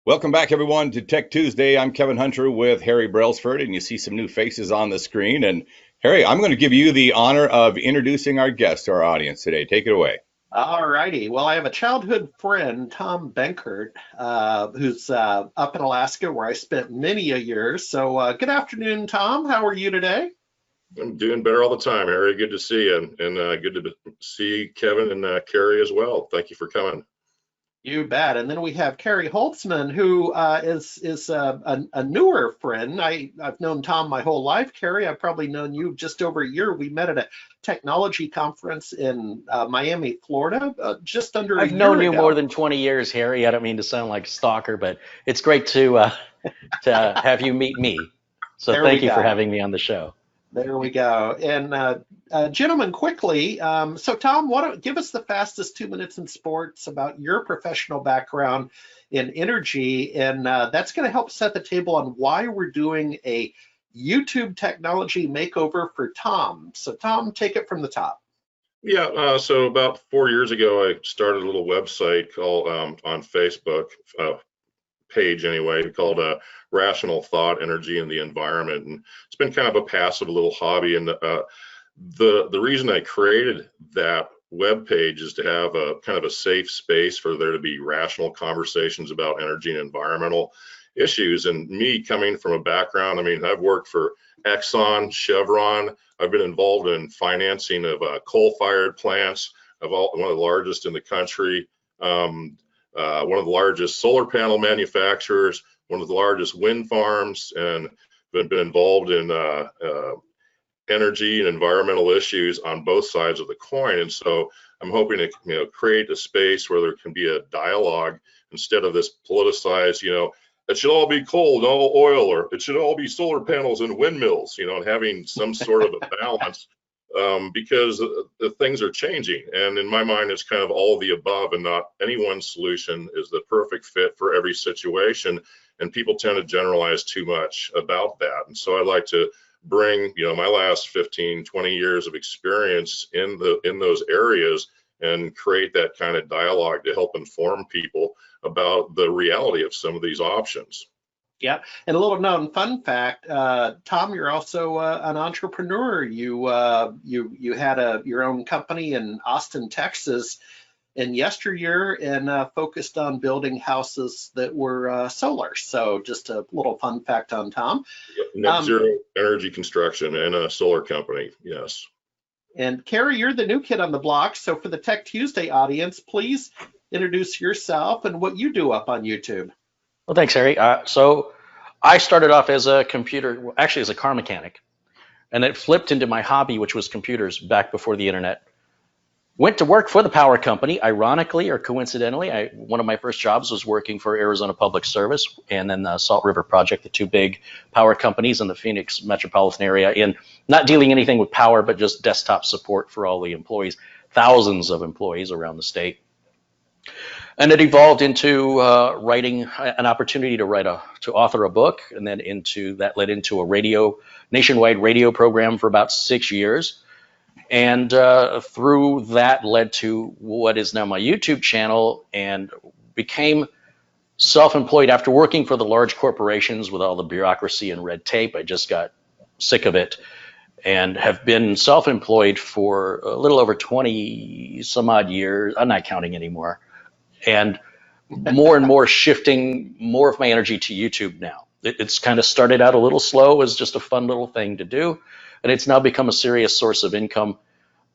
Welcome back, everyone, to Tech Tuesday. I'm Kevin Hunter with Harry Brailsford, and you see some new faces on the screen. And Harry, I'm going to give you the honor of introducing our guest to our audience today. Take it away. All righty. Well, I have a childhood friend, Tom Benkert, who's up in Alaska, where I spent many a year. So, good afternoon, Tom. How are you today? I'm doing better all the time, Harry. Good to see you, and good to see Kevin and Carrie as well. Thank you for coming. You bet. And then we have Carrie Holtzman, who is a newer friend. I've known Tom my whole life. Carrie, I've probably known you just over a year. We met at a technology conference in Miami, Florida, just under a I've year known you more ago. than 20 years, Harry. I don't mean to sound like a stalker, but it's great to have you meet me. So There we thank you for go. having me on the show. There we go. And gentlemen, quickly, so Tom, give us the fastest 2 minutes in sports about your professional background in energy, and that's going to help set the table on why we're doing a YouTube technology makeover for Tom. So Tom, take it from the top. Yeah, so about 4 years ago, I started a little website called on Facebook page anyway, called Rational Thought, Energy, and the Environment, and it's been kind of a passive little hobby. And the reason I created that web page is to have a kind of a safe space for there to be rational conversations about energy and environmental issues. And me coming from a background, I mean, I've worked for Exxon, Chevron. I've been involved in financing of coal-fired plants, one of the largest in the country, one of the largest solar panel manufacturers, one of the largest wind farms, and been involved in energy and environmental issues on both sides of the coin. And so I'm hoping to create a space where there can be a dialogue instead of this politicized, it should all be coal and all oil, or it should all be solar panels and windmills, and having some sort of a balance, because the things are changing. And in my mind, it's kind of all of the above, and not any one solution is the perfect fit for every situation. And people tend to generalize too much about that. And so I like to bring, my last 15, 20 years of experience in those areas and create that kind of dialogue to help inform people about the reality of some of these options. Yeah, and a little known fun fact, Tom, you're also an entrepreneur. You had your own company in Austin, Texas, in yesteryear, and focused on building houses that were solar. So just a little fun fact on Tom. Net zero energy construction and a solar company, yes. And Carrie, you're the new kid on the block. So for the Tech Tuesday audience, please introduce yourself and what you do up on YouTube. Well, thanks, Harry. So I started off as a actually as a car mechanic, and it flipped into my hobby, which was computers back before the internet. Went to work for the power company, ironically or coincidentally. One of my first jobs was working for Arizona Public Service and then the Salt River Project, the two big power companies in the Phoenix metropolitan area, in not dealing anything with power, but just desktop support for all the employees, thousands of employees around the state. And it evolved into writing an opportunity to author a book, and then that led into a nationwide radio program for about 6 years. And through that led to what is now my YouTube channel, and became self-employed after working for the large corporations with all the bureaucracy and red tape. I just got sick of it and have been self-employed for a little over 20 some odd years. I'm not counting anymore. And more shifting more of my energy to YouTube now. It's kind of started out a little slow as just a fun little thing to do, and it's now become a serious source of income.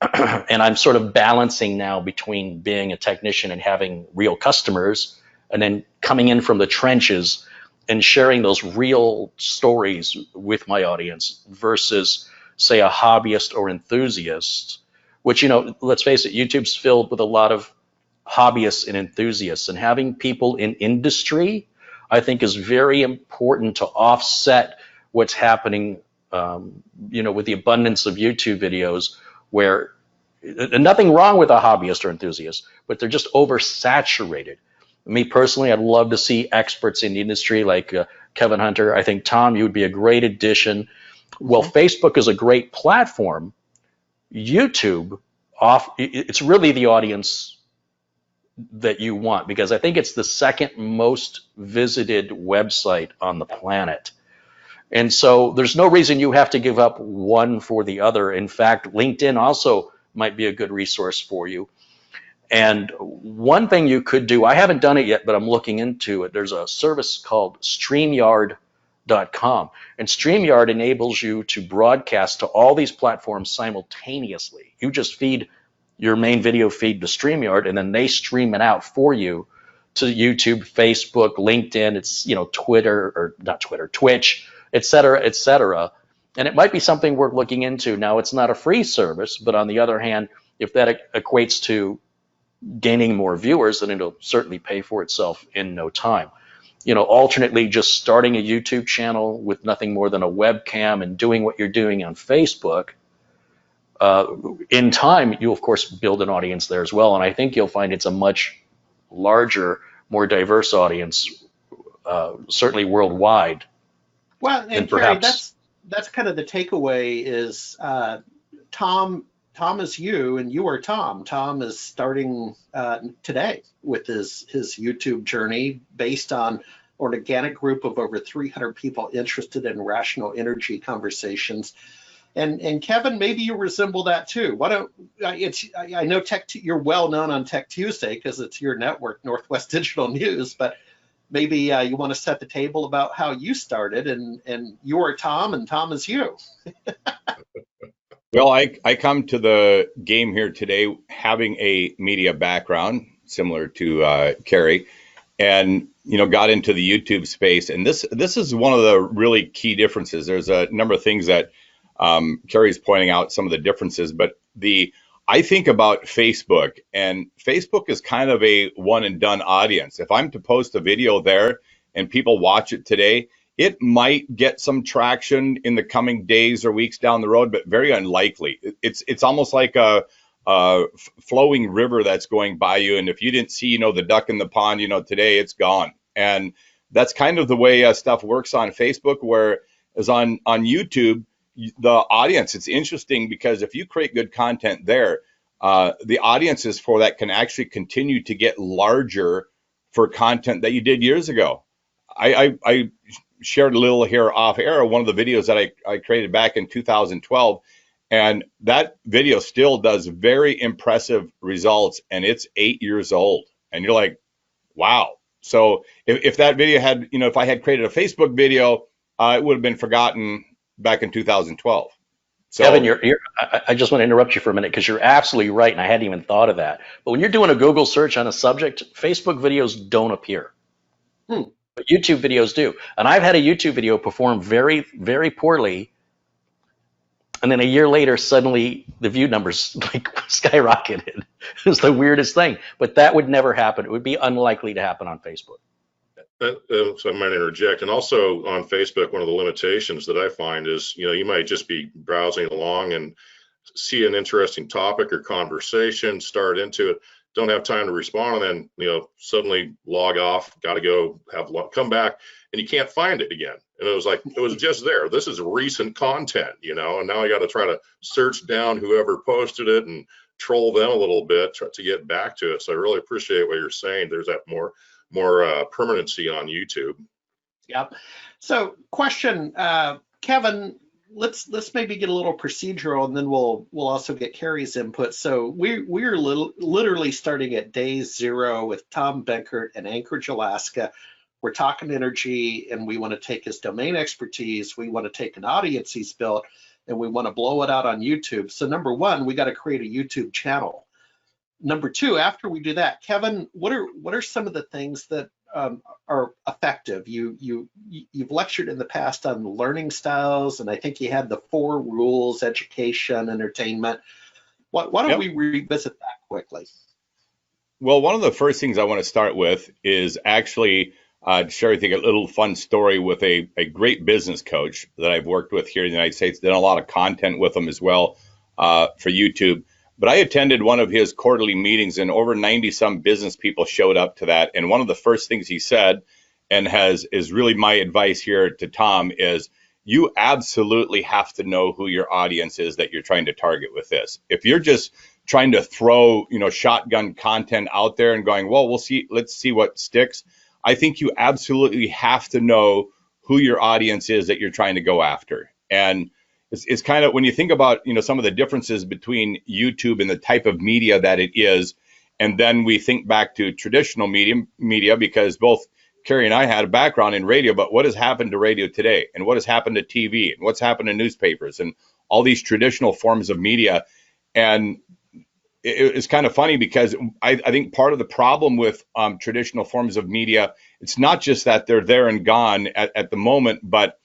And I'm sort of balancing now between being a technician and having real customers, and then coming in from the trenches and sharing those real stories with my audience versus, say, a hobbyist or enthusiast, which, let's face it, YouTube's filled with a lot of hobbyists and enthusiasts, and having people in industry, I think, is very important to offset what's happening, with the abundance of YouTube videos, where nothing wrong with a hobbyist or enthusiast, but they're just oversaturated. Me personally, I'd love to see experts in the industry like Kevin Hunter. I think, Tom, you would be a great addition. Well, Facebook is a great platform. YouTube, it's really the audience that you want, because I think it's the second most visited website on the planet. And so there's no reason you have to give up one for the other. In fact, LinkedIn also might be a good resource for you. And one thing you could do, I haven't done it yet, but I'm looking into it. There's a service called StreamYard.com. And StreamYard enables you to broadcast to all these platforms simultaneously. You just feed your main video feed to StreamYard, and then they stream it out for you to YouTube, Facebook, LinkedIn, it's, Twitter, or not Twitter, Twitch, et cetera, et cetera. And it might be something worth looking into. Now, it's not a free service, but on the other hand, if that equates to gaining more viewers, then it'll certainly pay for itself in no time. Alternately, just starting a YouTube channel with nothing more than a webcam and doing what you're doing on Facebook, in time, you'll of course build an audience there as well. And I think you'll find it's a much larger, more diverse audience, certainly worldwide. Well, and Carey, that's kind of the takeaway is Tom is you, and you are Tom. Tom is starting today with his YouTube journey based on an organic group of over 300 people interested in rational energy conversations. And Kevin, maybe you resemble that too. I know you're well known on Tech Tuesday because it's your network, Northwest Digital News, but maybe you want to set the table about how you started, and you are Tom and Tom is you. Well, I come to the game here today having a media background similar to Carey, and got into the YouTube space. And this is one of the really key differences. There's a number of things that Carey's pointing out, some of the differences, but I think about Facebook, and Facebook is kind of a one and done audience. If I'm to post a video there and people watch it today, it might get some traction in the coming days or weeks down the road, but very unlikely. It's almost like a flowing river that's going by you, and if you didn't see, the duck in the pond, today, it's gone. And that's kind of the way stuff works on Facebook, whereas on YouTube, the audience, it's interesting because if you create good content there, the audiences for that can actually continue to get larger for content that you did years ago. I shared a little here off air, one of the videos that I created back in 2012, and that video still does very impressive results, and it's 8 years old. And you're like, wow. So if that video had, if I had created a Facebook video, it would have been forgotten back in 2012. So, Kevin, I just want to interrupt you for a minute because you're absolutely right, and I hadn't even thought of that. But when you're doing a Google search on a subject, Facebook videos don't appear. But YouTube videos do. And I've had a YouTube video perform very, very poorly, and then a year later, suddenly the view numbers skyrocketed. It was the weirdest thing. But that would never happen. It would be unlikely to happen on Facebook. So I might interject. And also on Facebook, one of the limitations that I find is, you might just be browsing along and see an interesting topic or conversation, start into it, don't have time to respond, and then, suddenly log off, got to go come back, and you can't find it again. And it was like, it was just there. This is recent content, and now I got to try to search down whoever posted it and troll them a little bit to get back to it. So I really appreciate what you're saying. There's that more permanency on YouTube. Yep. So question, Kevin, let's maybe get a little procedural, and then we'll also get Carey's input. So we're literally starting at day 0 with Tom Benkert in Anchorage, Alaska. We're talking energy, and we want to take his domain expertise. We want to take an audience he's built, and we want to blow it out on YouTube. So number one, we got to create a YouTube channel. Number two, after we do that, Kevin, what are some of the things that are effective? You've lectured in the past on learning styles, and I think you had the 4 rules: education, entertainment. Why don't we revisit that quickly? Well, one of the first things I want to start with is actually share, I think, a little fun story with a great business coach that I've worked with here in the United States. Done a lot of content with him as well for YouTube. But I attended one of his quarterly meetings, and over 90-some business people showed up to that. And one of the first things he said, and is really my advice here to Tom, is you absolutely have to know who your audience is that you're trying to target with this. If you're just trying to throw, shotgun content out there and going, well, let's see what sticks. I think you absolutely have to know who your audience is that you're trying to go after. And it's kind of, when you think about, some of the differences between YouTube and the type of media that it is, and then we think back to traditional media, because both Carrie and I had a background in radio, but what has happened to radio today, and what has happened to TV, and what's happened to newspapers, and all these traditional forms of media. And it's kind of funny, because I think part of the problem with traditional forms of media, it's not just that they're there and gone at the moment, but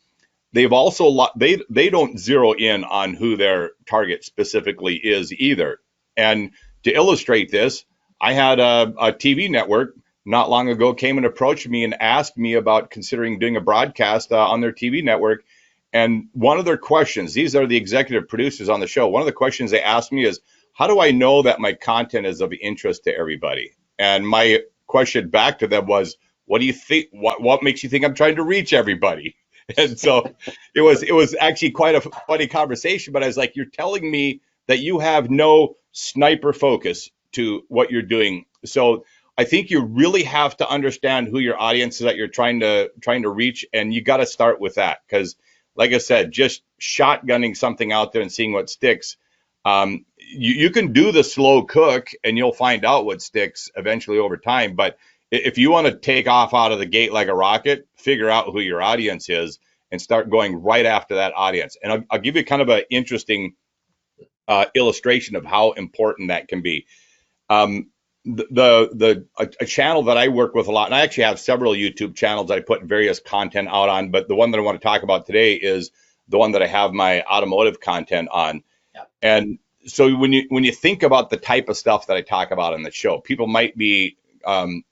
they've also they don't zero in on who their target specifically is either. And to illustrate this, I had a TV network not long ago came and approached me and asked me about considering doing a broadcast on their TV network. And one of their questions, these are the executive producers on the show, one of the questions they asked me is, how do I know that my content is of interest to everybody? And my question back to them was, what do you think? What makes you think I'm trying to reach everybody? And so it was actually quite a funny conversation. But I was like, you're telling me that you have no sniper focus to what you're doing. So I think you really have to understand who your audience is that you're trying to reach, and you got to start with that, because, like I said, just shotgunning something out there and seeing what sticks. You can do the slow cook, and you'll find out what sticks eventually over time. But if you want to take off out of the gate like a rocket, figure out who your audience is and start going right after that audience. And I'll give you kind of an interesting illustration of how important that can be. A channel that I work with a lot, and I actually have several YouTube channels I put various content out on, but the one that I want to talk about today is the one that I have my automotive content on. Yeah. And so when you think about the type of stuff that I talk about on the show, people might be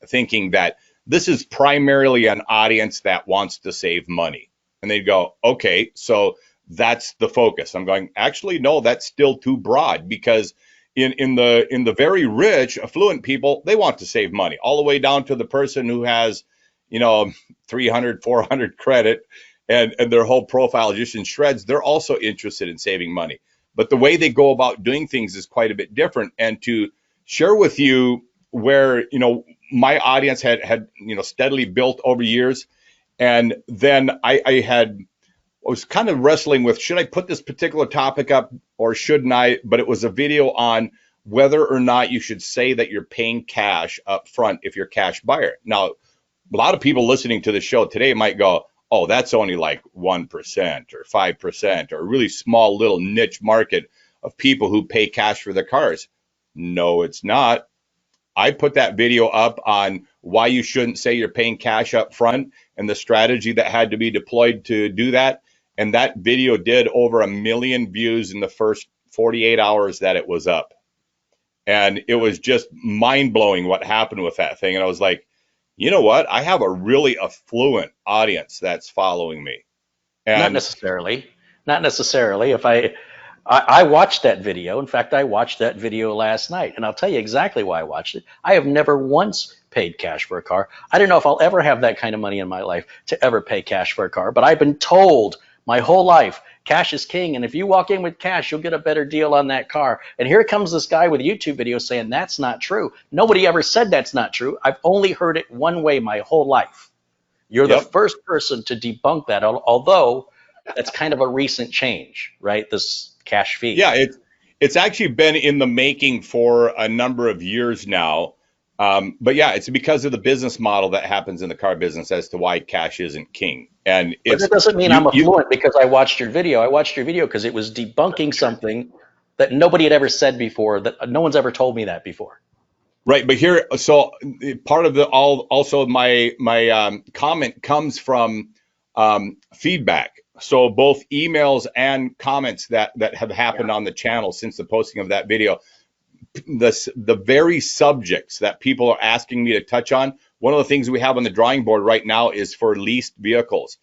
thinking that this is primarily an audience that wants to save money. And they'd go, okay, so that's the focus. I'm going, actually, no, that's still too broad, because in the very rich, affluent people, they want to save money, all the way down to the person who has, 300, 400 credit and their whole profile just in shreds. They're also interested in saving money. But the way they go about doing things is quite a bit different. And to share with you where, my audience had steadily built over years. And then I was kind of wrestling with, should I put this particular topic up or shouldn't I? But it was a video on whether or not you should say that you're paying cash up front if you're a cash buyer. Now, a lot of people listening to the show today might go, oh, that's only like 1% or 5% or a really small little niche market of people who pay cash for their cars. No, it's not. I put that video up on why you shouldn't say you're paying cash up front and the strategy that had to be deployed to do that. And that video did over 1 million views in the first 48 hours that it was up. And it was just mind blowing what happened with that thing. And I was like, you know what? I have a really affluent audience that's following me. And Not necessarily. If I watched that video. In fact, I watched that video last night, and I'll tell you exactly why I watched it. I have never once paid cash for a car. I don't know if I'll ever have that kind of money in my life to ever pay cash for a car, but I've been told my whole life, cash is king, and if you walk in with cash, you'll get a better deal on that car. And here comes this guy with a YouTube video saying that's not true. Nobody ever said that's not true. I've only heard it one way my whole life. You're the first person to debunk that, although that's kind of a recent change, right? This cash fee. Yeah, it's actually been in the making for a number of years now. But yeah, it's because of the business model that happens in the car business as to why cash isn't king. And but that doesn't mean I'm affluent because I watched your video. I watched your video because it was debunking something that nobody had ever said before, that no one's ever told me that before. Right, but here, so part of also my comment comes from feedback. So both emails and comments that have happened on the channel since the posting of that video. The very subjects that people are asking me to touch on, one of the things we have on the drawing board right now is for leased vehicles.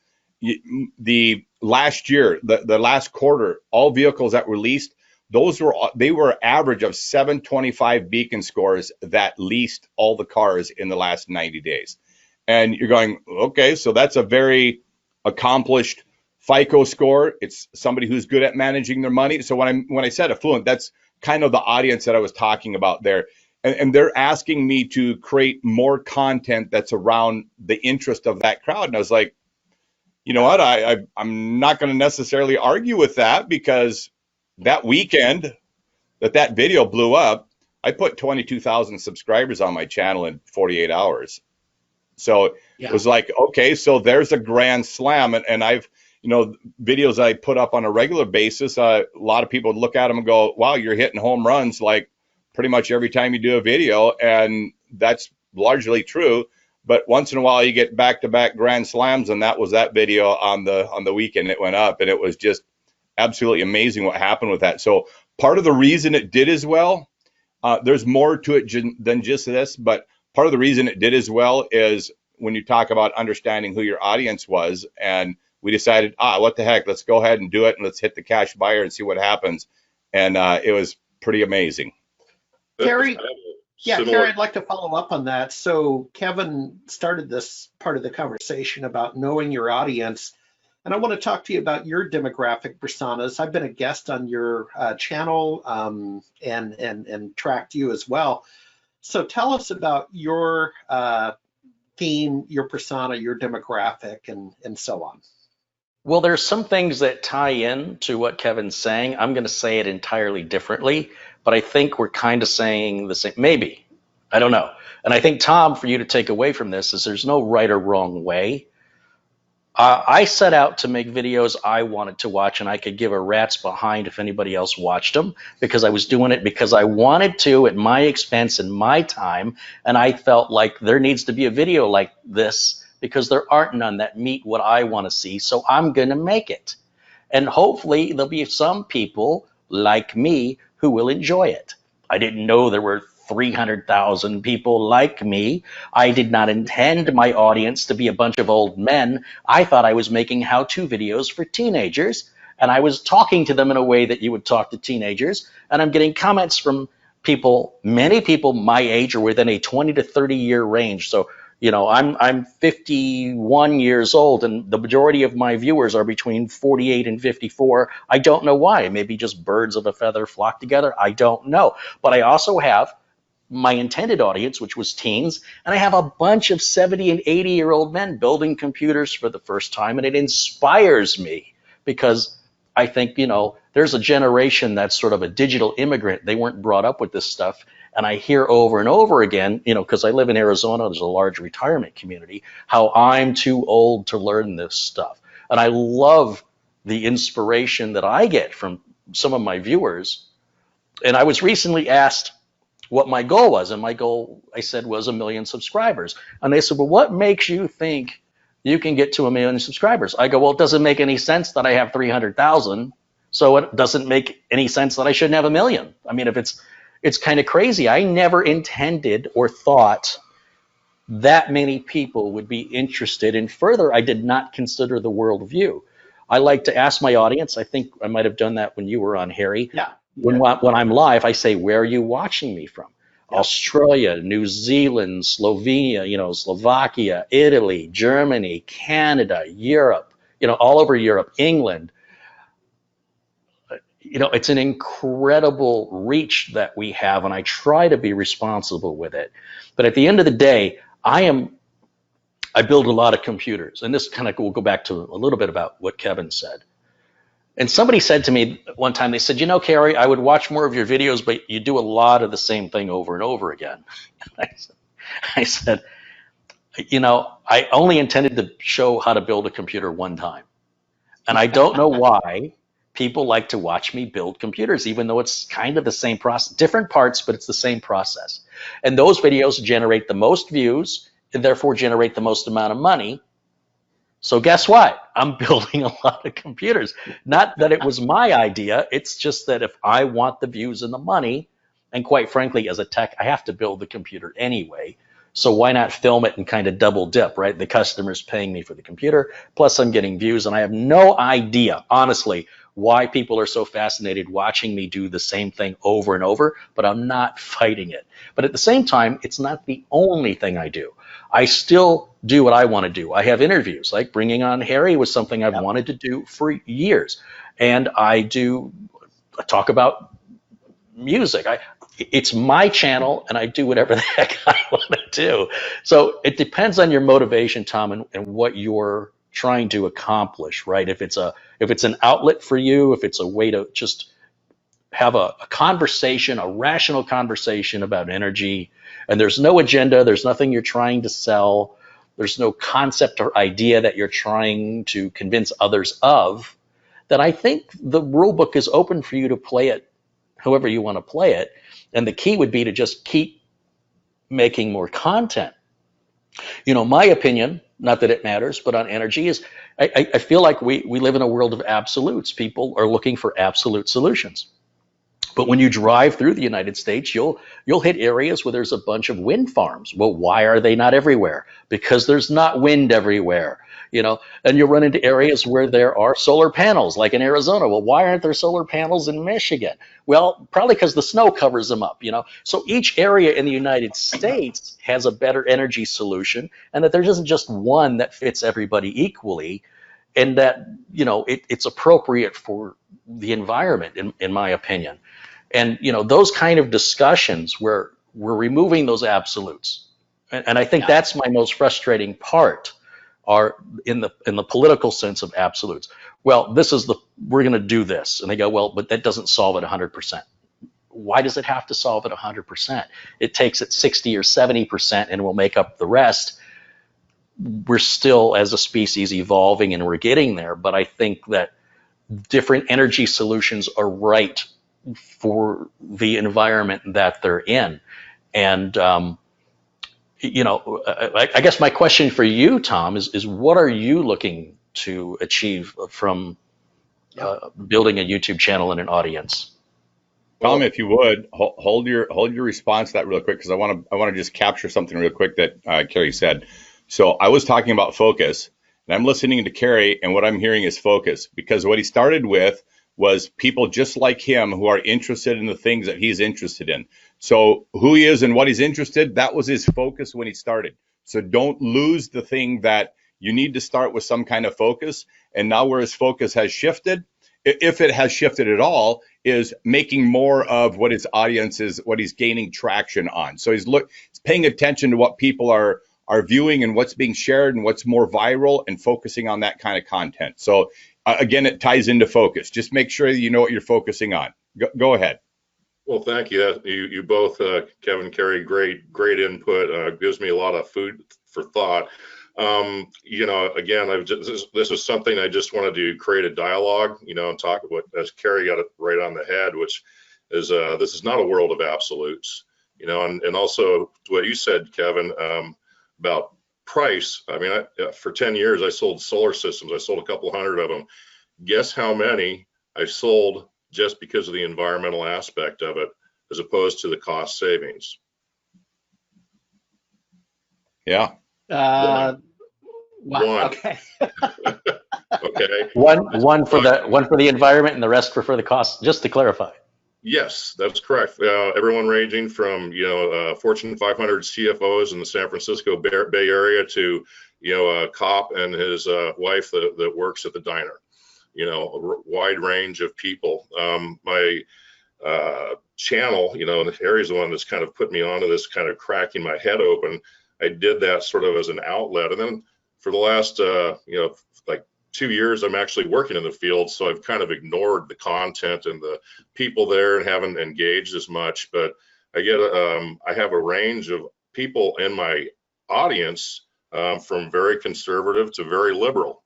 The last year, the last quarter, all vehicles that were leased, they were average of 725 beacon scores that leased all the cars in the last 90 days. And you're going, okay, so that's a very accomplished FICO score. It's somebody who's good at managing their money. So when I said affluent, that's kind of the audience that I was talking about there. And they're asking me to create more content that's around the interest of that crowd. And I was like, you know what? I'm not going to necessarily argue with that, because that weekend that video blew up, I put 22,000 subscribers on my channel in 48 hours. So it was like, okay, so there's a grand slam. And I've, videos I put up on a regular basis, a lot of people would look at them and go, wow, you're hitting home runs like pretty much every time you do a video. And that's largely true. But once in a while you get back-to-back grand slams, and that was that video on the weekend it went up. And it was just absolutely amazing what happened with that. So part of the reason it did as well, there's more to it than just this, but part of the reason it did as well is when you talk about understanding who your audience was, and we decided, what the heck, let's go ahead and do it, and let's hit the cash buyer and see what happens. And it was pretty amazing. Carrie, Carrie, I'd like to follow up on that. So Kevin started this part of the conversation about knowing your audience, and I want to talk to you about your demographic personas. I've been a guest on your channel and tracked you as well. So tell us about your theme, your persona, your demographic, and so on. Well, there's some things that tie in to what Kevin's saying. I'm going to say it entirely differently, but I think we're kind of saying the same. Maybe. I don't know. And I think, Tom, for you to take away from this is there's no right or wrong way. I set out to make videos I wanted to watch, and I could give a rat's behind if anybody else watched them, because I was doing it because I wanted to at my expense and my time, and I felt like there needs to be a video like this because there aren't none that meet what I want to see, so I'm going to make it. And hopefully there'll be some people like me who will enjoy it. I didn't know there were 300,000 people like me. I did not intend my audience to be a bunch of old men. I thought I was making how-to videos for teenagers, and I was talking to them in a way that you would talk to teenagers, and I'm getting comments from people, many people my age or within a 20 to 30 year range. So, I'm 51 years old, and the majority of my viewers are between 48 and 54. I don't know why. Maybe just birds of a feather flock together. I don't know. But I also have my intended audience, which was teens, and I have a bunch of 70 and 80-year-old men building computers for the first time, and it inspires me because I think, there's a generation that's sort of a digital immigrant. They weren't brought up with this stuff, and I hear over and over again, because I live in Arizona, there's a large retirement community, how I'm too old to learn this stuff. And I love the inspiration that I get from some of my viewers. And I was recently asked what my goal was, and my goal, I said, was 1 million subscribers. And they said, well, what makes you think you can get to 1 million subscribers? I go, well, it doesn't make any sense that I have 300,000, so it doesn't make any sense that I shouldn't have 1 million. I mean, if it's kind of crazy. I never intended or thought that many people would be interested. And further, I did not consider the worldview. I like to ask my audience, I think I might have done that when you were on, Harry. Yeah. When I'm live, I say, where are you watching me from? Yeah. Australia, New Zealand, Slovenia, Slovakia, Italy, Germany, Canada, Europe, all over Europe, England. It's an incredible reach that we have, and I try to be responsible with it. But at the end of the day, I build a lot of computers, and this kind of will go back to a little bit about what Kevin said. And somebody said to me one time, they said, Carey, I would watch more of your videos, but you do a lot of the same thing over and over again. I said, I only intended to show how to build a computer one time. And I don't know why people like to watch me build computers, even though it's kind of the same process, different parts, but it's the same process. And those videos generate the most views and therefore generate the most amount of money. So guess what? I'm building a lot of computers. Not that it was my idea. It's just that if I want the views and the money, and quite frankly, as a tech, I have to build the computer anyway. So why not film it and kind of double dip, right? The customer's paying me for the computer, plus I'm getting views, and I have no idea, honestly, why people are so fascinated watching me do the same thing over and over, but I'm not fighting it. But at the same time, it's not the only thing I do. I still do what I want to do. I have interviews, like bringing on Harry was something I've wanted to do for years. And I talk about music. It's my channel, and I do whatever the heck I want to do. So it depends on your motivation, Tom, and what you're trying to accomplish, right? If it's an outlet for you, if it's a way to just have a conversation, a rational conversation about energy, and there's no agenda, there's nothing you're trying to sell, there's no concept or idea that you're trying to convince others of, then I think the rule book is open for you to play it however you want to play it. And the key would be to just keep making more content. My opinion, not that it matters, but on energy is I feel like we live in a world of absolutes. People are looking for absolute solutions. But when you drive through the United States, you'll hit areas where there's a bunch of wind farms. Well, why are they not everywhere? Because there's not wind everywhere, And you'll run into areas where there are solar panels, like in Arizona. Well, why aren't there solar panels in Michigan? Well, probably because the snow covers them up, So each area in the United States has a better energy solution, and that there isn't just one that fits everybody equally, and that, it's appropriate for the environment, in my opinion. And those kind of discussions where we're removing those absolutes, and I think that's my most frustrating part, are in the political sense of absolutes. Well, we're going to do this, and they go, well, but that doesn't solve it 100%. Why does it have to solve it 100%? It takes it 60 or 70%, and will make up the rest. We're still, as a species, evolving, and we're getting there. But I think that different energy solutions are right for the environment that they're in. And, I guess my question for you, Tom, is what are you looking to achieve from building a YouTube channel and an audience? Tom, if you would hold your response to that real quick, because I want to just capture something real quick that Carey said. So I was talking about focus, and I'm listening to Carey, and what I'm hearing is focus, because what he started with was people just like him who are interested in the things that he's interested in. So who he is and what he's interested, that was his focus when he started. So don't lose the thing that you need to start with some kind of focus. And now where his focus has shifted, if it has shifted at all, is making more of what his audience is, what he's gaining traction on. So he's paying attention to what people are viewing and what's being shared and what's more viral, and focusing on that kind of content. So again, it ties into focus. Just make sure you know what you're focusing on. Go ahead. Well, thank you. You both, Kevin, Carey, great input. Gives me a lot of food for thought. Again, this is something I just wanted to create a dialogue, and talk about, as Carey got it right on the head, which is this is not a world of absolutes, and also what you said, Kevin, about price. I mean, for 10 years, I sold solar systems. I sold a couple hundred of them. Guess how many I sold just because of the environmental aspect of it, as opposed to the cost savings? Yeah. One. Okay. Okay. One for the environment, and the rest for the cost. Just to clarify. Yes, that's correct. Everyone ranging from Fortune 500 CFOs in the San Francisco Bay Area to a cop and his wife that works at the diner. A wide range of people. My channel, Harry's the one that's kind of put me onto this, kind of cracking my head open. I did that sort of as an outlet, and then for the last like 2 years, I'm actually working in the field, so I've kind of ignored the content and the people there and haven't engaged as much. But I have a range of people in my audience, from very conservative to very liberal.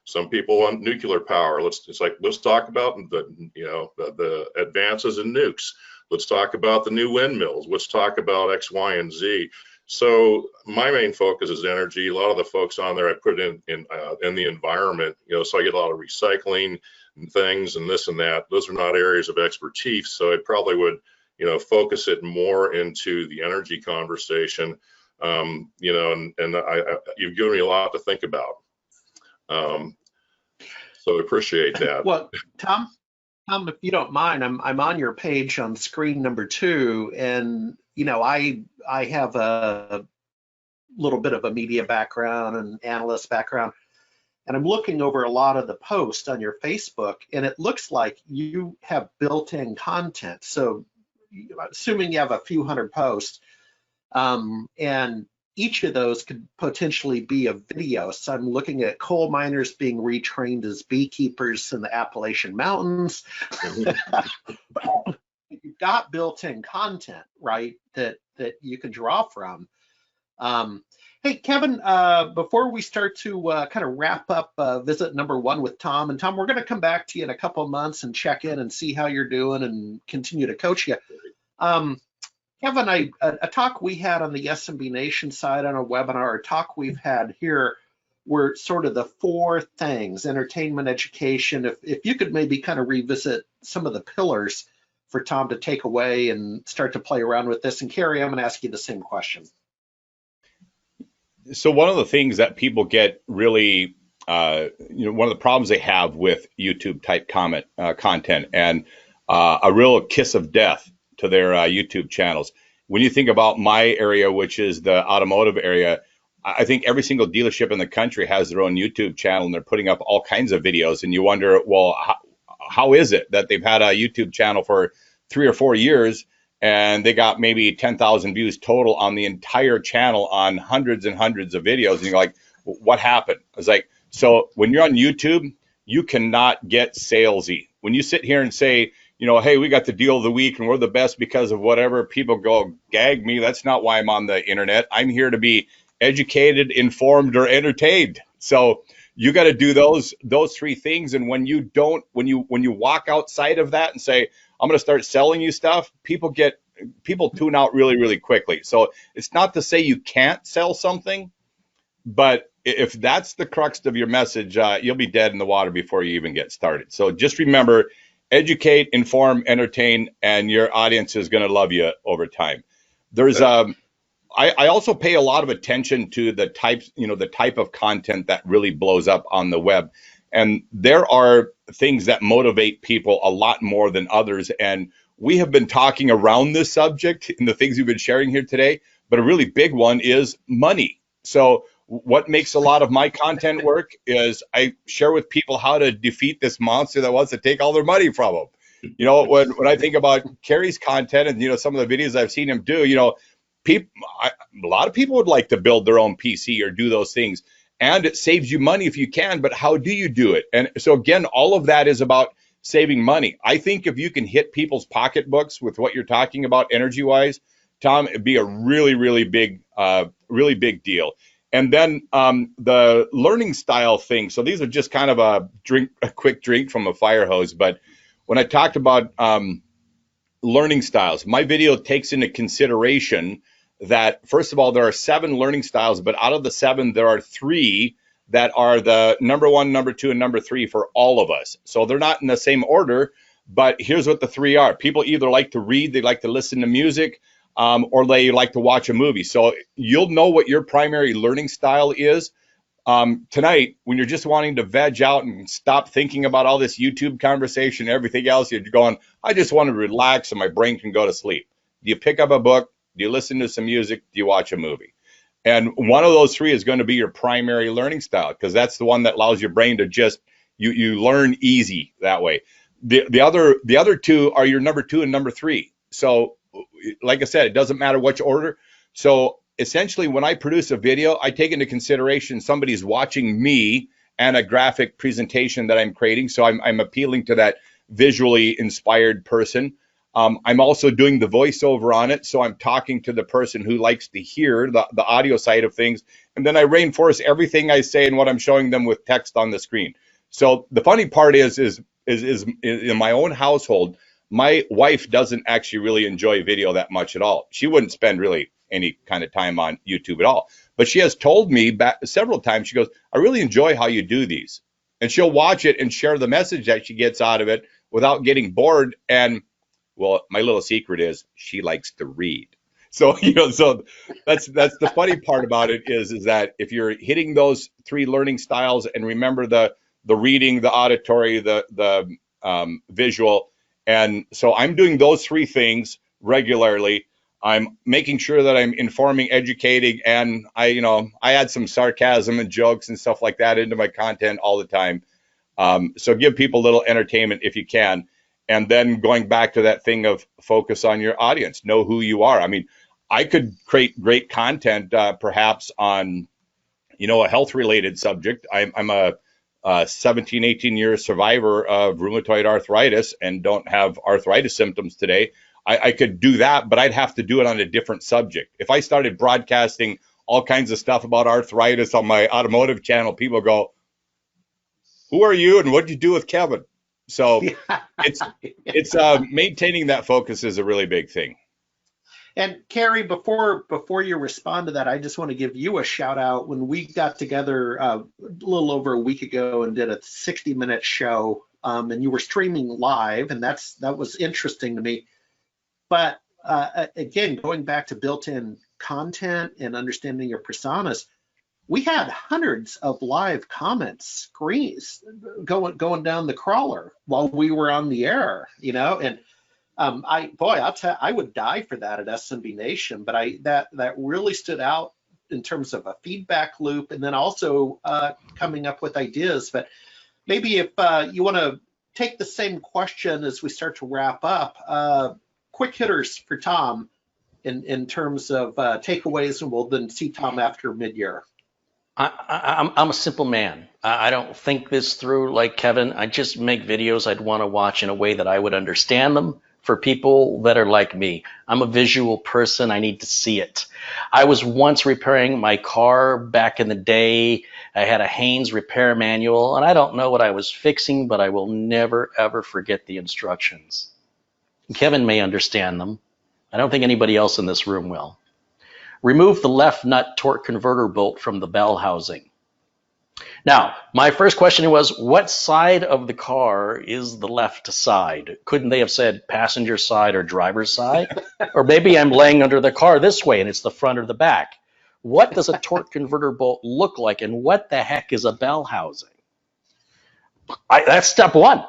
Some people want nuclear power. Let's talk about the advances in nukes. Let's talk about the new windmills. Let's talk about X, Y, and Z. So my main focus is energy. A lot of the folks on there I put in the environment, so I get a lot of recycling and things and this and that. Those are not areas of expertise, so I probably would, focus it more into the energy conversation. And you've given me a lot to think about. So I appreciate that. Well, Tom, if you don't mind, I'm on your page on screen number 2, and I have a little bit of a media background and analyst background, and I'm looking over a lot of the posts on your Facebook, and it looks like you have built-in content. So assuming you have a few hundred posts, and each of those could potentially be a video. So I'm looking at coal miners being retrained as beekeepers in the Appalachian Mountains. You've got built-in content, right, that you can draw from. Hey, Kevin, before we start to kind of wrap up visit number 1 with Tom, and Tom, we're going to come back to you in a couple of months and check in and see how you're doing and continue to coach you. Kevin, a talk we had on the SMB Nation side on a webinar, a talk we've had here, were sort of the 4 things: entertainment, education. If you could maybe kind of revisit some of the pillars for Tom to take away and start to play around with this. And Carrie, I'm going to ask you the same question. So one of the things that people get really, one of the problems they have with YouTube type content and a real kiss of death to their YouTube channels. When you think about my area, which is the automotive area, I think every single dealership in the country has their own YouTube channel, and they're putting up all kinds of videos. And you wonder, well, how is it that they've had a YouTube channel for 3 or 4 years and they got maybe 10,000 views total on the entire channel on hundreds and hundreds of videos? And you're like, what happened? I was like, so when you're on YouTube, you cannot get salesy. When you sit here and say, hey, we got the deal of the week and we're the best because of whatever, people go, gag me. That's not why I'm on the internet. I'm here to be educated, informed, or entertained. So you got to do those 3 things. And when you walk outside of that and say, I'm going to start selling you stuff, people tune out really, really quickly. So it's not to say you can't sell something, but if that's the crux of your message, you'll be dead in the water before you even get started. So just remember, educate, inform, entertain, and your audience is going to love you over time. There's I also pay a lot of attention to the type of content that really blows up on the web. And there are things that motivate people a lot more than others. And we have been talking around this subject in the things we've been sharing here today, but a really big one is money. So what makes a lot of my content work is I share with people how to defeat this monster that wants to take all their money from them. When I think about Carey's content and, some of the videos I've seen him do, a lot of people would like to build their own PC or do those things, and it saves you money if you can, but how do you do it? And so again, all of that is about saving money. I think if you can hit people's pocketbooks with what you're talking about energy wise, Tom, it'd be a really, really big deal. And then the learning style thing. So these are just kind of a quick drink from a fire hose. But when I talked about learning styles, my video takes into consideration that, first of all, there are 7 learning styles, but out of the 7, there are 3 that are the number 1, number 2, and number 3 for all of us. So they're not in the same order, but here's what the 3 are. People either like to read, they like to listen to music, or they like to watch a movie. So you'll know what your primary learning style is tonight when you're just wanting to veg out and stop thinking about all this YouTube conversation and everything else. You're going, I just want to relax and my brain can go to sleep. Do you pick up a book? Do you listen to some music? Do you watch a movie? And one of those 3 is going to be your primary learning style, because that's the one that allows your brain to just, you learn easy that way. The other 2 are your number 2 and number 3. So like I said, it doesn't matter which order. So essentially, when I produce a video, I take into consideration somebody's watching me and a graphic presentation that I'm creating. So I'm appealing to that visually inspired person. I'm also doing the voiceover on it. So I'm talking to the person who likes to hear the audio side of things. And then I reinforce everything I say and what I'm showing them with text on the screen. So the funny part is in my own household, my wife doesn't actually really enjoy video that much at all. She wouldn't spend really any kind of time on YouTube at all. But she has told me back several times, she goes, I really enjoy how you do these. And she'll watch it and share the message that she gets out of it without getting bored. And well, my little secret is she likes to read. So, so that's the funny part about it is that if you're hitting those 3 learning styles, and remember the reading, the auditory, the visual. And so I'm doing those 3 things regularly. I'm making sure that I'm informing, educating, and I add some sarcasm and jokes and stuff like that into my content all the time. So give people a little entertainment if you can. And then going back to that thing of focus on your audience, know who you are. I mean, I could create great content, perhaps on, a health related subject. I'm a 17, 18-year survivor of rheumatoid arthritis and don't have arthritis symptoms today. I could do that, but I'd have to do it on a different subject. If I started broadcasting all kinds of stuff about arthritis on my automotive channel, people go, who are you and what did you do with Kevin? So it's maintaining that focus is a really big thing. And Carrie, before you respond to that, I just want to give you a shout out. When we got together a little over a week ago and did a 60-minute show, and you were streaming live, and that was interesting to me. But again, going back to built-in content and understanding your personas, we had hundreds of live comments, screens going down the crawler while we were on the air, and I'll tell you, I would die for that at SMB Nation, but that really stood out in terms of a feedback loop, and then also coming up with ideas. But maybe if you want to take the same question as we start to wrap up, quick hitters for Tom in terms of takeaways, and we'll then see Tom after mid-year. I'm a simple man. I don't think this through like Kevin. I just make videos I'd want to watch in a way that I would understand them for people that are like me. I'm a visual person. I need to see it. I was once repairing my car back in the day. I had a Haynes repair manual, and I don't know what I was fixing, but I will never, ever forget the instructions. Kevin may understand them. I don't think anybody else in this room will. Remove the left nut torque converter bolt from the bell housing. Now, my first question was, what side of the car is the left side? Couldn't they have said passenger side or driver's side? Or maybe I'm laying under the car this way and it's the front or the back. What does a torque converter bolt look like, and what the heck is a bell housing? That's step one,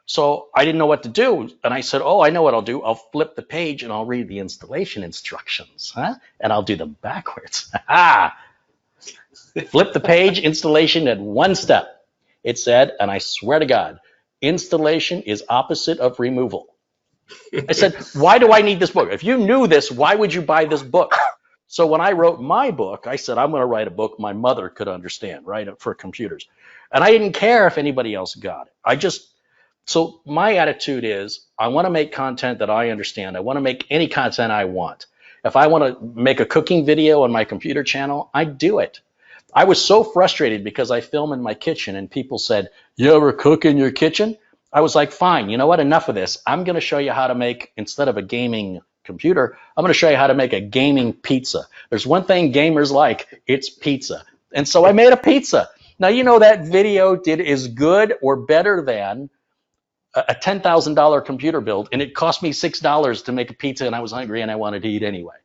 So I didn't know what to do, and I said, I know what I'll do. I'll flip the page and I'll read the installation instructions, and I'll do them backwards. Flip the page, installation at one step. It said, and I swear to God, installation is opposite of removal. I said, why do I need this book? If you knew this, why would you buy this book? So when I wrote my book, I said, I'm going to write a book my mother could understand, right, for computers. And I didn't care if anybody else got it. So my attitude is, I want to make content that I understand. I want to make any content I want. If I want to make a cooking video on my computer channel, I do it. I was so frustrated because I film in my kitchen and people said, you ever cook in your kitchen? I was like, fine, you know what, enough of this. I'm going to show you how to make, instead of a gaming computer, I'm going to show you how to make a gaming pizza. There's one thing gamers like, it's pizza. And so I made a pizza. Now, that video did as good or better than a $10,000 computer build, and it cost me $6 to make a pizza, and I was hungry and I wanted to eat anyway,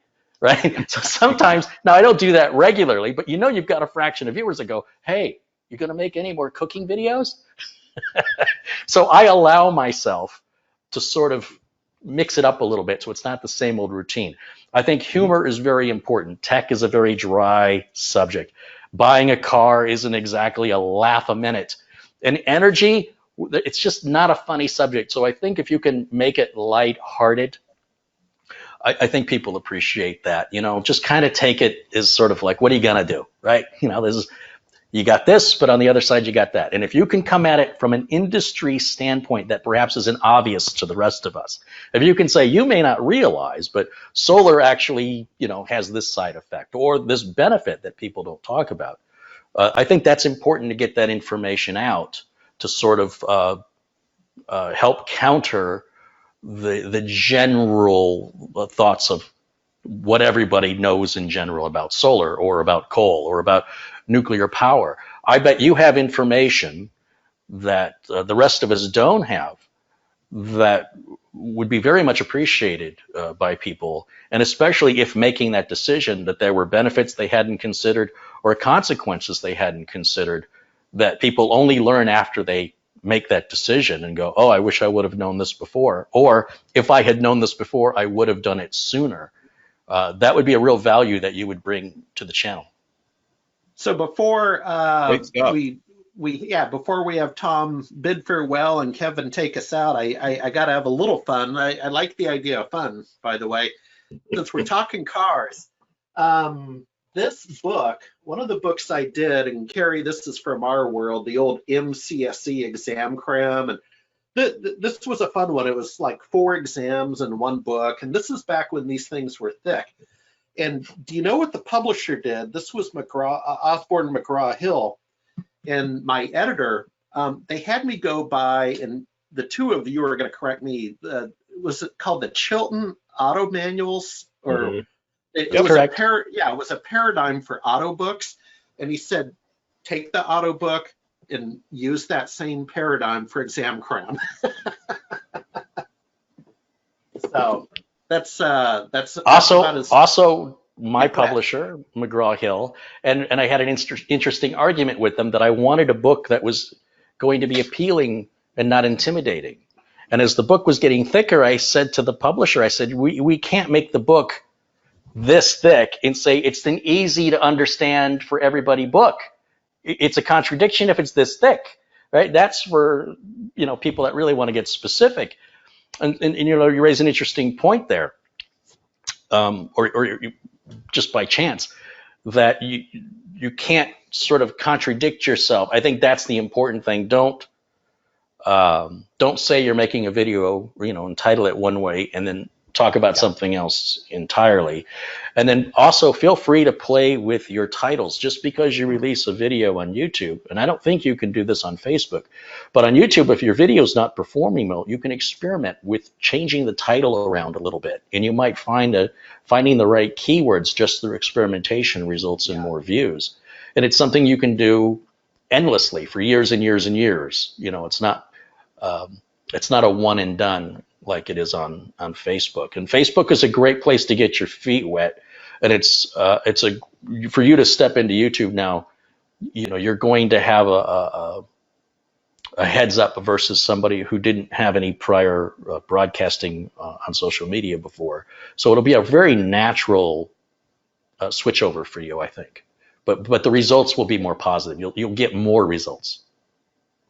right? So sometimes, now I don't do that regularly, but you've got a fraction of viewers that go, hey, you're going to make any more cooking videos? So I allow myself to sort of mix it up a little bit so it's not the same old routine. I think humor is very important. Tech is a very dry subject. Buying a car isn't exactly a laugh a minute. And energy, it's just not a funny subject. So I think if you can make it lighthearted, I think people appreciate that. Just kind of take it as sort of like, what are you going to do, right? You got this, but on the other side, you got that. And if you can come at it from an industry standpoint that perhaps isn't obvious to the rest of us, if you can say, you may not realize, but solar actually, has this side effect or this benefit that people don't talk about. I think that's important to get that information out to sort of help counter the general thoughts of what everybody knows in general about solar or about coal or about nuclear power. I bet you have information that the rest of us don't have that would be very much appreciated by people, and especially if making that decision that there were benefits they hadn't considered or consequences they hadn't considered that people only learn after they make that decision and go, oh, I wish I would have known this before, or if I had known this before, I would have done it sooner. That would be a real value that you would bring to the channel. So before before we have Tom bid farewell and Kevin take us out, I got to have a little fun. I like the idea of fun, by the way, since we're talking cars. This book, one of the books I did, and Carrie, this is from our world, the old MCSE exam cram, and this was a fun one. It was like 4 exams in one book, and this is back when these things were thick. And do you know what the publisher did? This was Osborne McGraw Hill, and my editor. They had me go by, and the two of you are going to correct me. Was it called the Chilton Auto Manuals, or Mhm. it Yep, was correct. it was a paradigm for auto books, and he said, take the auto book and use that same paradigm for exam cram. So that's Also my Yeah, go ahead. publisher, McGraw Hill, and I had an interesting argument with them that I wanted a book that was going to be appealing and not intimidating. And as the book was getting thicker, I said to the publisher, I said, we can't make the book this thick and say it's an easy to understand for everybody book. It's a contradiction if it's this thick, right? That's for people that really want to get specific. And you raise an interesting point there, or just by chance, that you can't sort of contradict yourself. I think that's the important thing. Don't say you're making a video, and title it one way and then talk about something else entirely. And then also feel free to play with your titles. Just because you release a video on YouTube, and I don't think you can do this on Facebook, but on YouTube, if your video is not performing well, you can experiment with changing the title around a little bit, and you might find finding the right keywords just through experimentation results in more views. And it's something you can do endlessly for years and years and years. It's not a one and done like it is on Facebook. And Facebook is a great place to get your feet wet. And it's for you to step into YouTube now, you're going to have a heads up versus somebody who didn't have any prior broadcasting on social media before. So it'll be a very natural switch over for you, I think. But the results will be more positive. You'll get more results.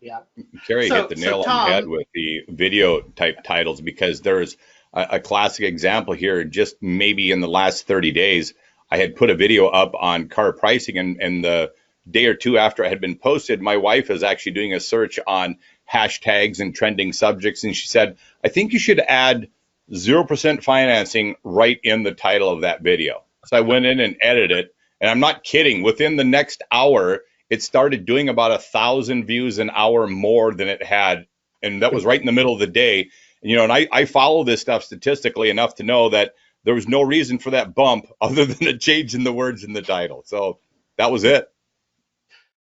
Yeah. Carrie So- hit the nail so on the head Tom- with the video type titles, because there's a classic example here. Just maybe in the last 30 days, I had put a video up on car pricing, and the day or two after it had been posted, my wife is actually doing a search on hashtags and trending subjects, and she said, I think you should add 0% financing right in the title of that video. So I went in and edited it, and I'm not kidding. Within the next hour, it started doing about 1,000 views an hour more than it had, and that was right in the middle of the day. And I follow this stuff statistically enough to know that there was no reason for that bump other than a change in the words in the title. So that was it.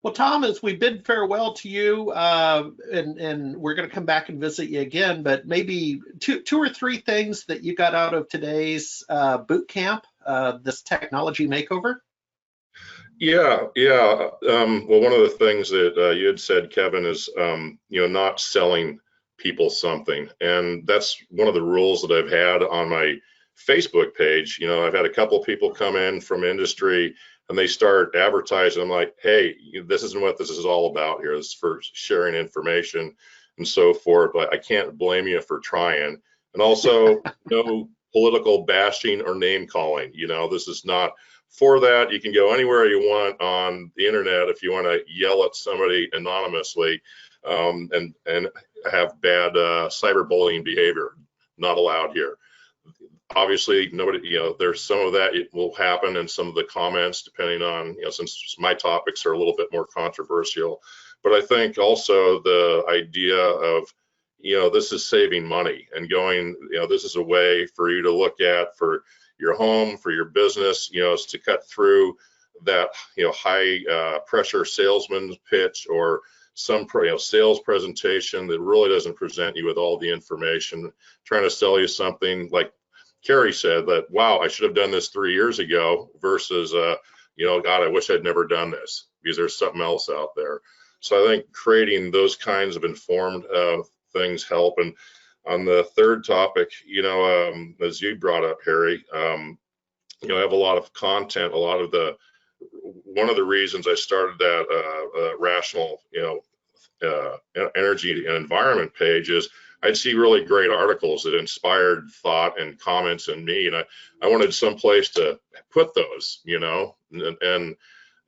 Well, Tom, as we bid farewell to you, and we're going to come back and visit you again, but maybe two or three things that you got out of today's boot camp, this technology makeover. Yeah. Well, one of the things that you had said, Kevin, is not selling people something, and that's one of the rules that I've had on my Facebook page. I've had a couple of people come in from industry, and they start advertising. I'm like, hey, this isn't what this is all about here. This is for sharing information and so forth. But I can't blame you for trying. And also, no political bashing or name calling. This is not for that. You can go anywhere you want on the internet if you want to yell at somebody anonymously and have bad cyberbullying behavior. Not allowed here. Obviously, nobody, there's some of that it will happen in some of the comments, depending on, since my topics are a little bit more controversial. But I think also the idea of, this is saving money and going, this is a way for you to look at for your home, for your business, is to cut through that, high pressure salesman's pitch or some sales presentation that really doesn't present you with all the information, trying to sell you something like Carrie said that, wow, I should have done this 3 years ago versus, God, I wish I'd never done this because there's something else out there. So I think creating those kinds of informed things help. And on the third topic, as you brought up, Harry, I have a lot of content, a lot of the one of the reasons I started that rational, energy and environment page is I'd see really great articles that inspired thought and comments in me, and I wanted some place to put those, and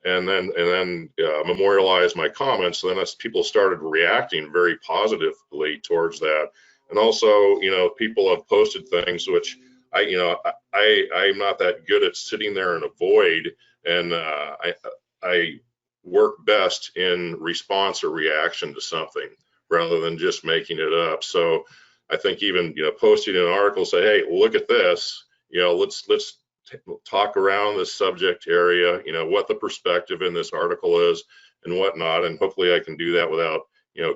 then memorialize my comments. So then as people started reacting very positively towards that, and also, people have posted things which I'm not that good at sitting there in a void, and I work best in response or reaction to something rather than just making it up. So I think even posting an article, say, hey, look at this, let's talk around this subject area, what the perspective in this article is and whatnot, and hopefully I can do that without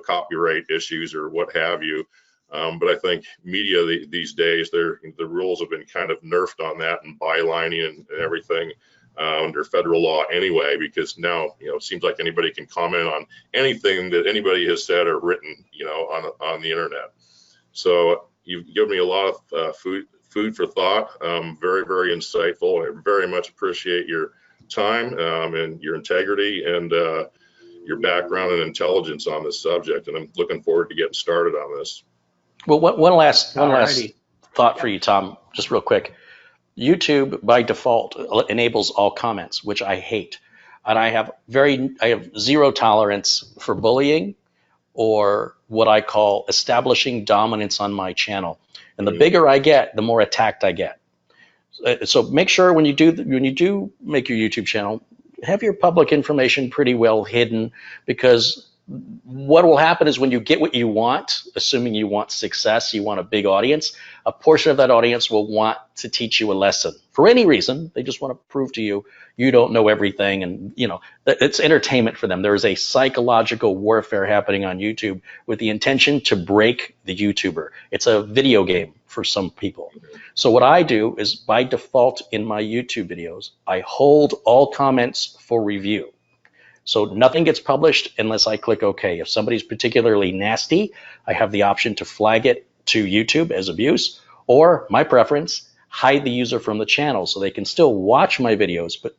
copyright issues or what have you. But I think media these days, the rules have been kind of nerfed on that, and bylining and everything under federal law anyway, because now it seems like anybody can comment on anything that anybody has said or written on the internet. So you've given me a lot of food for thought. Very, very insightful. I very much appreciate your time and your integrity and your background and intelligence on this subject, and I'm looking forward to getting started on this. Well, one last Alrighty. thought for you, Tom, just real quick. YouTube by default enables all comments, which I hate, and I have zero tolerance for bullying or what I call establishing dominance on my channel. And the bigger I get, the more attacked I get. So make sure when you do make your YouTube channel, have your public information pretty well hidden, because what will happen is when you get what you want, assuming you want success, you want a big audience, a portion of that audience will want to teach you a lesson for any reason. They just want to prove to you you don't know everything, and it's entertainment for them. There is a psychological warfare happening on YouTube with the intention to break the YouTuber. It's a video game for some people. So what I do is, by default in my YouTube videos, I hold all comments for review. So nothing gets published unless I click OK. If somebody's particularly nasty, I have the option to flag it to YouTube as abuse, or my preference, hide the user from the channel so they can still watch my videos, but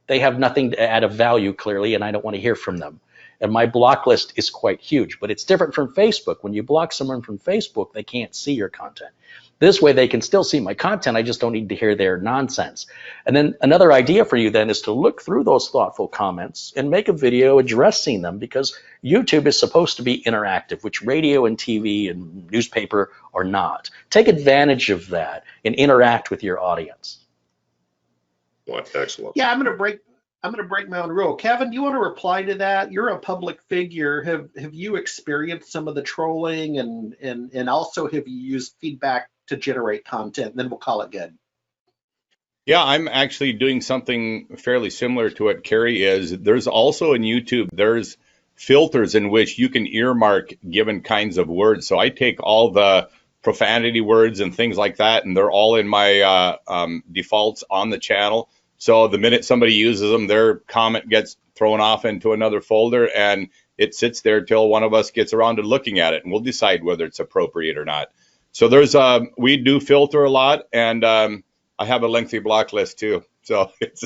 they have nothing to add of value, clearly, and I don't want to hear from them. And my block list is quite huge, but it's different from Facebook. When you block someone from Facebook, they can't see your content. This way they can still see my content, I just don't need to hear their nonsense. And then another idea for you then is to look through those thoughtful comments and make a video addressing them, because YouTube is supposed to be interactive, which radio and TV and newspaper are not. Take advantage of that and interact with your audience. Well, excellent. Yeah, I'm going to break my own rule. Kevin, do you want to reply to that? You're a public figure. Have you experienced some of the trolling, and also have you used feedback to generate content? And then we'll call it good. Yeah, I'm actually doing something fairly similar to what Carrie is. There's also in YouTube, there's filters in which you can earmark given kinds of words. So I take all the profanity words and things like that, and they're all in my defaults on the channel. So the minute somebody uses them, their comment gets thrown off into another folder, and it sits there till one of us gets around to looking at it, and we'll decide whether it's appropriate or not. So there's we do filter a lot, and I have a lengthy block list too. So it's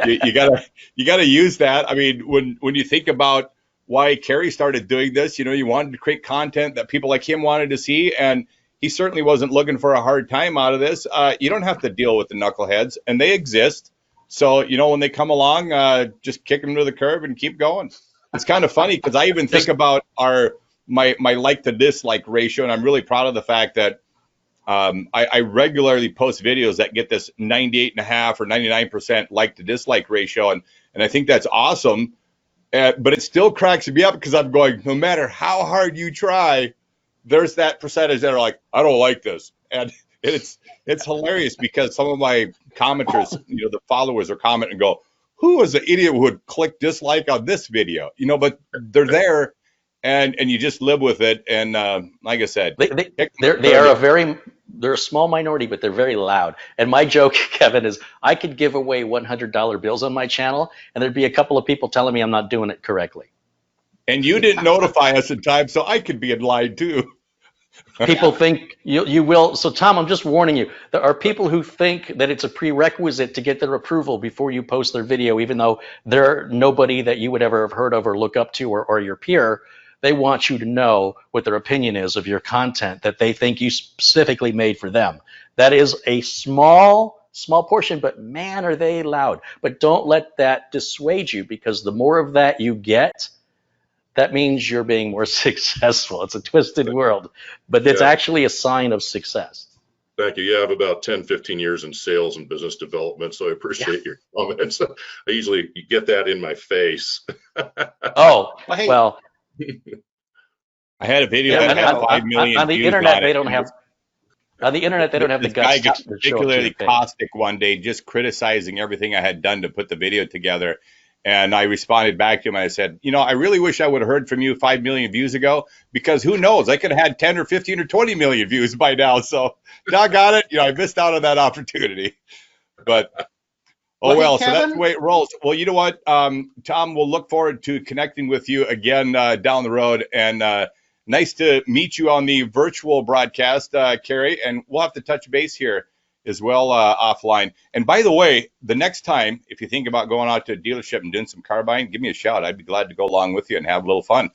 you gotta use that. I mean, when you think about why Carey started doing this, you wanted to create content that people like him wanted to see, and he certainly wasn't looking for a hard time out of this. You don't have to deal with the knuckleheads, and they exist. So, when they come along, just kick them to the curb and keep going. It's kind of funny because I even think about my like to dislike ratio, and I'm really proud of the fact that I regularly post videos that get this 98.5 or 99% like to dislike ratio, and I think that's awesome. But it still cracks me up because I'm going, no matter how hard you try, there's that percentage that are like, I don't like this, and it's hilarious because some of my commenters, the followers are commenting and go, who is the idiot who would click dislike on this video? But they're there, and you just live with it. And like I said, they're a small minority, but they're very loud. And my joke, Kevin, is I could give away $100 bills on my channel, and there'd be a couple of people telling me I'm not doing it correctly. And you didn't notify us in time, so I could be in line too. People think you will. So Tom, I'm just warning you. There are people who think that it's a prerequisite to get their approval before you post their video, even though they're nobody that you would ever have heard of or look up to or your peer. They want you to know what their opinion is of your content that they think you specifically made for them. That is a small portion, but man, are they loud. But don't let that dissuade you, because the more of that you get, that means you're being more successful. It's a twisted world, but it's Yeah. actually a sign of success. Thank you. Yeah, I have about 10, 15 years in sales and business development, so I appreciate your comments. I usually get that in my face. Oh, Well, hey, well, I had a video yeah, that had on- 5 million on the views internet, on they it. don't have, on the internet, they don't have the This guy guts gets to show it to particularly your face. caustic one day, just criticizing everything I had done to put the video together. And I responded back to him. And I said, I really wish I would have heard from you 5 million views ago, because who knows? I could have had 10 or 15 or 20 million views by now. So, doggone it. I missed out on that opportunity. But, oh well, hey, well. So that's the Kevin. way it rolls. Well, you know what, Tom, we'll look forward to connecting with you again down the road. And nice to meet you on the virtual broadcast, Carrie. And we'll have to touch base here as well offline. And by the way, the next time, if you think about going out to a dealership and doing some car buying, give me a shout. I'd be glad to go along with you and have a little fun.